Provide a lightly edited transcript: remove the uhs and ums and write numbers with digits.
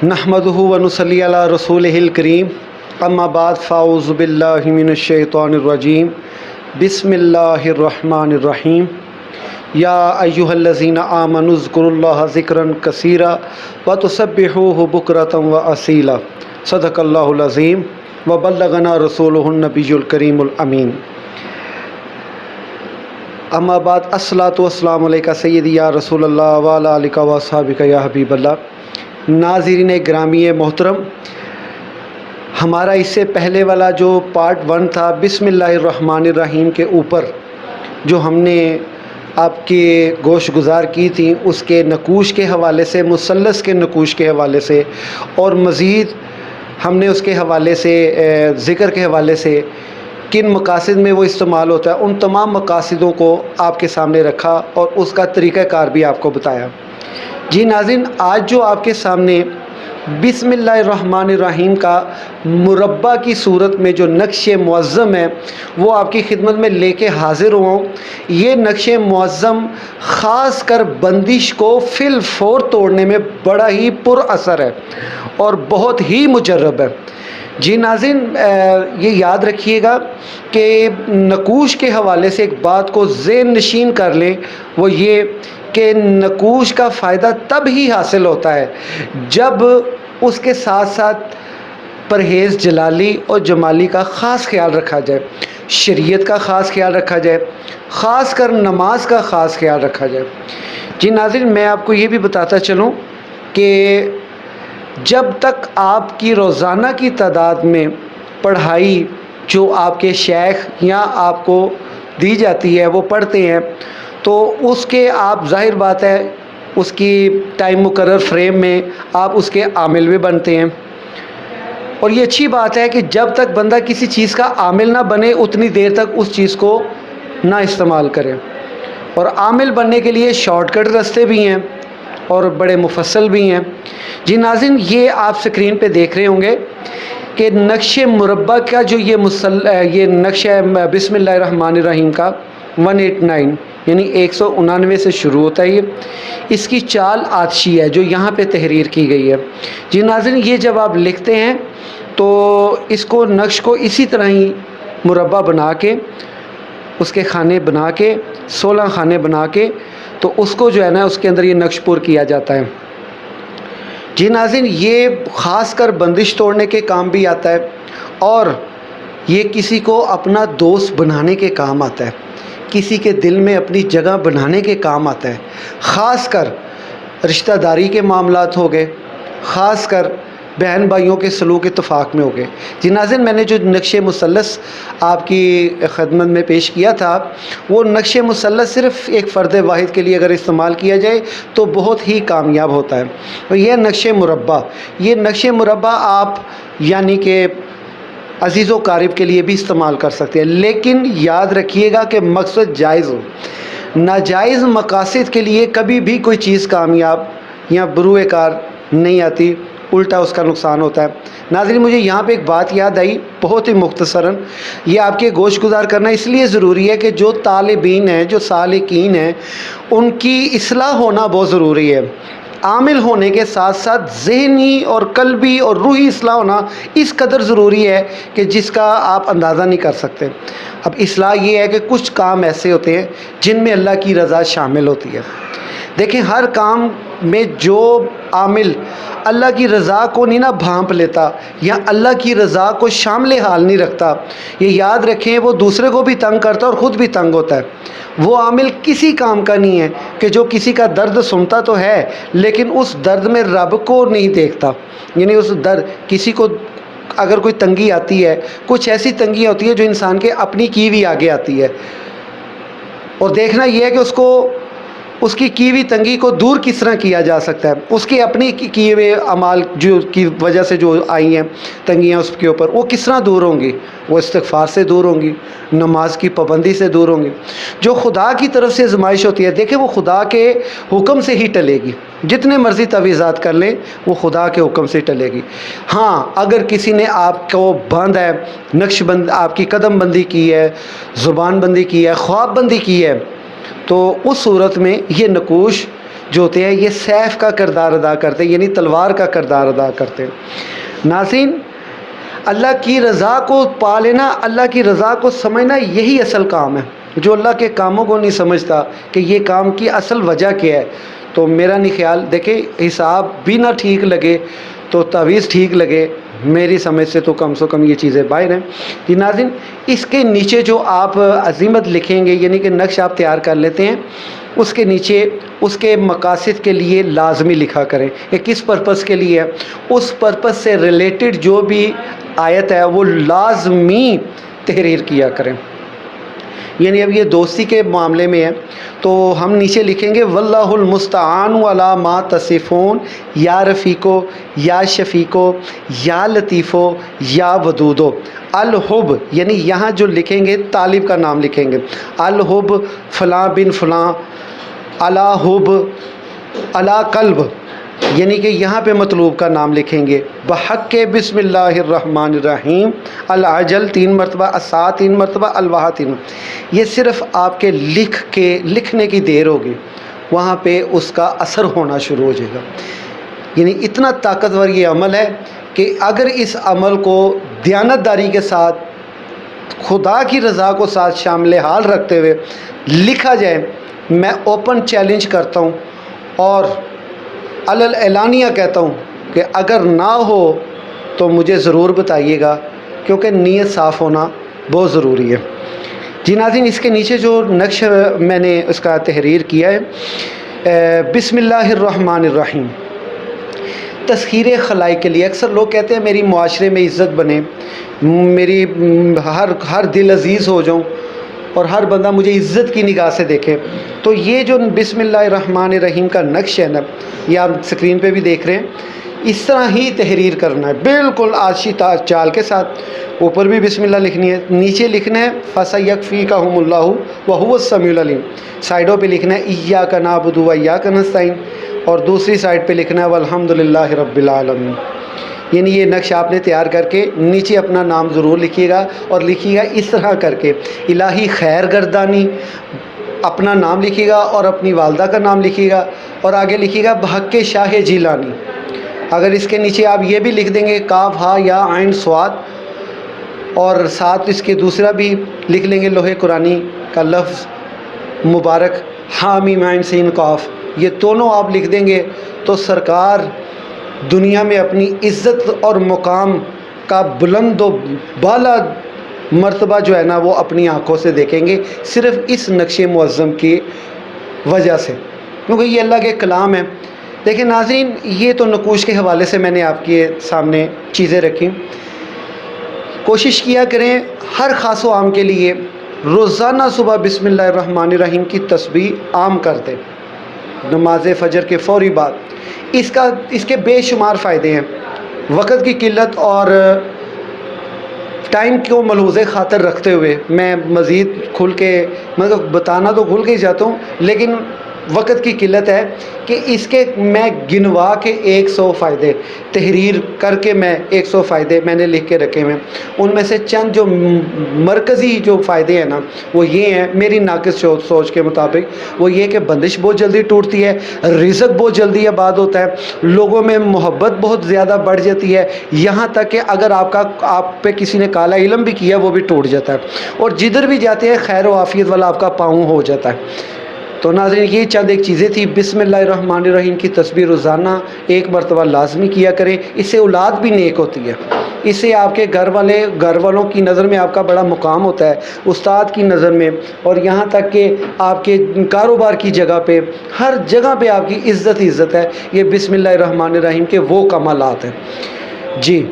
नहमदुहु व नुसल्ली अला रसूलिहिल करीम अम्मा बाद फ़ाऊज़ु बिल्लाहि मिनश शैतानिर रजीम बिस्मिल्लाहिर रहमानिर रहीम या अय्युहल्लज़ीना आमनु ज़्कुरुल्लाह ज़िक्रन कसीरा व तुसब्बिहूहु बुक्रतन व असीला सदक़ल्लाहुल अज़ीम व बल्लगना रसूलुहुन नबियुल करीमुल अमीन। अम्मा बाद अस्सलातु वस्सलामु अलैका सय्यदी या रसूलल्लाह व अला आलिका व अस्हाबिका या हबीबल्लाह। नाज़रीन ग्रामी मोहतरम, हमारा इससे पहले वाला जो पार्ट 1 था बिस्मिल्लाहिर्रहमानिर्रहीम के ऊपर जो हमने आपके गोश गुज़ार की थी, उसके नकूश के हवाले से, मुसल्लस के नकूश के हवाले से और मज़ीद हमने उसके हवाले से ज़िक्र के हवाले से किन मकासद में वो इस्तेमाल होता है, उन तमाम मकासदों को आपके सामने रखा और उसका तरीक़ाकार भी आपको बताया। जी नाज़रीन, आज जो आपके सामने बिस्मिल्लाहिर्रहमानिर्रहीम का मुरब्बा की सूरत में जो नक्श मुअज़्ज़म है वो आपकी खिदमत में लेके हाज़िर हुआ हूँ। ये नक्श मुअज़्ज़म ख़ास कर बंदिश को फिल फ़ौर तोड़ने में बड़ा ही पुर असर है और बहुत ही मुजर्रब है। जी नाज़रीन, ये याद रखिएगा कि नकूश के हवाले से एक बात को ज़हन नशीन कर लें, वो ये कि नकूश का फ़ायदा तब ही हासिल होता है जब उसके साथ साथ परहेज़ जलाली और जमाली का ख़ास ख्याल रखा जाए, शरीयत का ख़ास ख्याल रखा जाए, ख़ास कर नमाज का ख़ास ख्याल रखा जाए। जी नाज़रीन, मैं आपको ये भी बताता चलूँ कि जब तक आपकी रोज़ाना की तादाद में पढ़ाई जो आपके शेख या आपको दी जाती है वो पढ़ते हैं, तो उसके आप ज़ाहिर बात है उसकी टाइम मुकर्रर फ्रेम में आप उसके आमिल भी बनते हैं। और ये अच्छी बात है कि जब तक बंदा किसी चीज़ का आमिल ना बने उतनी देर तक उस चीज़ को ना इस्तेमाल करें। और आमिल बनने के लिए शॉर्टकट रास्ते भी हैं और बड़े मुफस्सल भी हैं। जी नाज़रीन, ये आप स्क्रीन पे देख रहे होंगे कि नक्श मुरब्बा का जो ये नक्श है बिस्मिल्लाहिर्रहमानिर्रहीम का 189 यानी 199 से शुरू होता है। ये इसकी चाल आतशी है जो यहाँ पे तहरीर की गई है। जी नाज़रीन, ये जब आप लिखते हैं तो इसको नक्श को इसी तरह ही मुरब्बा बना के उसके खाने बना के 16 खाने बना के तो उसको जो है ना उसके अंदर ये नक्श पुर किया जाता है। जी नाज़रीन, ये ख़ास कर बंदिश तोड़ने के काम भी आता है और ये किसी को अपना दोस्त बनाने के काम आता है, किसी के दिल में अपनी जगह बनाने के काम आता है। ख़ास कर रिश्तेदारी के मामलात हो गए, ख़ास कर बहन भाइयों के सलूक इत्तफाक़ में हो गए। जी नाज़रीन, मैंने जो नक्श मुसल्लस आपकी खिदमत में पेश किया था वो नक्श मुसल्लस सिर्फ़ एक फ़र्द वाहिद के लिए अगर इस्तेमाल किया जाए तो बहुत ही कामयाब होता है। और यह नक्श मुरब्बा, ये नक्श मुरब्बा आप यानी कि अज़ीज़ व क़ारिब के लिए भी इस्तेमाल कर सकते हैं, लेकिन याद रखिएगा कि मकसद जायज़ हो। नाजायज़ मकासद के लिए कभी भी कोई चीज़ कामयाब या बरूए कार नहीं आती, उल्टा उसका नुकसान होता है। नाज़रीन, मुझे यहाँ पे एक बात याद आई बहुत ही मुख्तसरन, ये आपके गोश गुज़ार करना इसलिए ज़रूरी है कि जो तालिबीन हैं, जो सालिकीन हैं, उनकी इस्लाह होना बहुत ज़रूरी है। आमिल होने के साथ साथ ज़हनी और कल्बी और रूही इस्लाह होना इस कदर ज़रूरी है कि जिसका आप अंदाज़ा नहीं कर सकते। अब इस्लाह ये है कि कुछ काम ऐसे होते हैं जिनमें अल्लाह की रज़ा शामिल होती है। देखें, हर काम में जो आमिल अल्लाह की रज़ा को नहीं ना भांप लेता या अल्लाह की रज़ा को शामिल हाल नहीं रखता, ये याद रखें वो दूसरे को भी तंग करता है और ख़ुद भी तंग होता है। वो आमिल किसी काम का नहीं है कि जो किसी का दर्द सुनता तो है लेकिन उस दर्द में रब को नहीं देखता। यानी उस दर्द किसी को अगर कोई तंगी आती है, कुछ ऐसी तंगी होती है जो इंसान के अपनी की भी आगे आती है, और देखना यह है कि उसको उसकी की हुई तंगी को दूर किस तरह किया जा सकता है। उसके अपने किए हुए अमाल जो की वजह से जो आई हैं तंगियाँ उसके ऊपर, वो किस तरह दूर होंगी? वो इस्तिग़फ़ार से दूर होंगी, नमाज की पाबंदी से दूर होंगी। जो खुदा की तरफ से आज़माइश होती है, देखें, वो खुदा के हुक्म से ही टलेगी। जितने मर्ज़ी तवीज़ात कर लें वो खुदा के हुक्म से टलेगी। हाँ, अगर किसी ने आपको बंद है, नक्शबंद आपकी कदम बंदी की है, ज़ुबान बंदी की है, ख्वाब बंदी की है, तो उस सूरत में ये नकूश جو ہوتے ہیں یہ سیف کا کردار ادا کرتے ہیں، یعنی تلوار کا کردار ادا کرتے ہیں۔ ناظرین، اللہ کی رضا کو پا لینا، اللہ کی رضا کو سمجھنا، یہی اصل کام ہے۔ جو اللہ کے کاموں کو نہیں سمجھتا کہ یہ کام کی اصل وجہ کیا ہے، تو میرا نہیں خیال، دیکھیں حساب بھی نہ ٹھیک لگے تو تعویذ ٹھیک لگے، میری سمجھ سے تو کم یہ چیزیں باہر ہیں۔ جی ناظرین، اس کے نیچے جو آپ عزیمت لکھیں گے، یعنی کہ نقش آپ تیار کر لیتے ہیں، اس کے نیچے اس کے مقاصد کے لیے لازمی لکھا کریں کہ کس پرپس کے لیے ہے، اس پرپس سے ریلیٹڈ جو بھی آیت ہے وہ لازمی تحریر کیا کریں۔ یعنی اب یہ دوستی کے معاملے میں ہے تو ہم نیچے لکھیں گے واللہ المستعان علی ما تصفون، یا رفیقو، یا شفیقو، یا لطیفو، یا ودودو۔ الحب، یعنی یہاں جو لکھیں گے طالب کا نام لکھیں گے، الحب فلاں بن فلاں، علی حب، علی قلب، یعنی کہ یہاں پہ مطلوب کا نام لکھیں گے۔ بحق بسم اللہ الرحمن الرحیم، العجل 3 مرتبہ، السا 3 مرتبہ، الواحد 3 مرتبہ۔ یہ صرف آپ کے لکھنے کی دیر ہوگی، وہاں پہ اس کا اثر ہونا شروع ہو جائے گا۔ یعنی اتنا طاقتور یہ عمل ہے کہ اگر اس عمل کو دیانتداری کے ساتھ، خدا کی رضا کو ساتھ شامل حال رکھتے ہوئے لکھا جائے، میں اوپن چیلنج کرتا ہوں اور اعلانیہ کہتا ہوں کہ اگر نہ ہو تو مجھے ضرور بتائیے گا، کیونکہ نیت صاف ہونا بہت ضروری ہے۔ جی ناظرین، اس کے نیچے جو نقش میں نے اس کا تحریر کیا ہے، بسم اللہ الرحمن الرحیم، تسخیر خلائق کے لیے۔ اکثر لوگ کہتے ہیں میری معاشرے میں عزت بنے، میری ہر دل عزیز ہو جاؤں اور ہر بندہ مجھے عزت کی نگاہ سے دیکھے، تو یہ جو بسم اللہ الرحمن الرحیم کا نقش ہے نا، یہ آپ اسکرین پہ بھی دیکھ رہے ہیں، اس طرح ہی تحریر کرنا ہے، بالکل آشی چال کے ساتھ۔ اوپر بھی بسم اللہ لکھنی ہے، نیچے لکھنا ہے فَسَيَكْفِيكَهُمُ اللَّهُ وَهُوَ السَّمِيعُ الْعَلِيمُ، سائڈوں پہ لکھنا ہے إِيَّاكَ نَعْبُدُ وَإِيَّاكَ نَسْتَعِينُ، اور دوسری سائڈ پہ لکھنا ہے وَالْحَمْدُ لِلَّهِ رَبِّ الْعَالَمِينَ۔ یعنی یہ نقش آپ نے تیار کر کے نیچے اپنا نام ضرور لکھیے گا، اور لکھیے گا اس طرح کر کے الہی خیر گردانی، اپنا نام لکھیے گا اور اپنی والدہ کا نام لکھیے گا، اور آگے لکھیے گا بحق شاہ جیلانی۔ اگر اس کے نیچے آپ یہ بھی لکھ دیں گے کاف ہا یا عین صاد، اور ساتھ اس کے دوسرا بھی لکھ لیں گے لوح قرآنی کا لفظ مبارک حامیم عین سین قاف، یہ دونوں آپ لکھ دیں گے تو سرکار دنیا میں اپنی عزت اور مقام کا بلند و بالا مرتبہ جو ہے نا وہ اپنی آنکھوں سے دیکھیں گے، صرف اس نقش معظم کی وجہ سے، کیونکہ یہ اللہ کے کلام ہے۔ دیکھیں ناظرین، یہ تو نقوش کے حوالے سے میں نے آپ کے سامنے چیزیں رکھی۔ کوشش کیا کریں ہر خاص و عام کے لیے روزانہ صبح بسم اللہ الرحمن الرحیم کی تسبیح عام کر دیں، نماز فجر کے فوری بعد۔ اس کے بے شمار فائدے ہیں۔ وقت کی قلت اور ٹائم کو ملحوظ خاطر رکھتے ہوئے میں مزید کھل کے مطلب بتانا تو کھل کے ہی جاتا ہوں، لیکن وقت کی قلت ہے کہ اس کے میں گنوا کے 100 فائدے تحریر کر کے میں 100 فائدے میں نے لکھ کے رکھے ہیں۔ ان میں سے چند جو مرکزی جو فائدے ہیں نا وہ یہ ہیں میری ناقص سوچ کے مطابق، وہ یہ کہ بندش بہت جلدی ٹوٹتی ہے، رزق بہت جلدی آباد ہوتا ہے، لوگوں میں محبت بہت زیادہ بڑھ جاتی ہے، یہاں تک کہ اگر آپ پہ کسی نے کالا علم بھی کیا وہ بھی ٹوٹ جاتا ہے، اور جدھر بھی جاتے ہیں خیر و عافیت والا آپ کا پاؤں ہو جاتا ہے۔ تو ناظرین، یہ چند ایک چیزیں تھی۔ بسم اللہ الرحمن الرحیم کی تسبیح روزانہ 1 مرتبہ لازمی کیا کریں، اس سے اولاد بھی نیک ہوتی ہے، اس سے آپ کے گھر والوں کی نظر میں آپ کا بڑا مقام ہوتا ہے، استاد کی نظر میں، اور یہاں تک کہ آپ کے کاروبار کی جگہ پہ، ہر جگہ پہ آپ کی عزت ہے۔ یہ بسم اللہ الرحمن الرحیم کے وہ کمالات ہیں۔ جی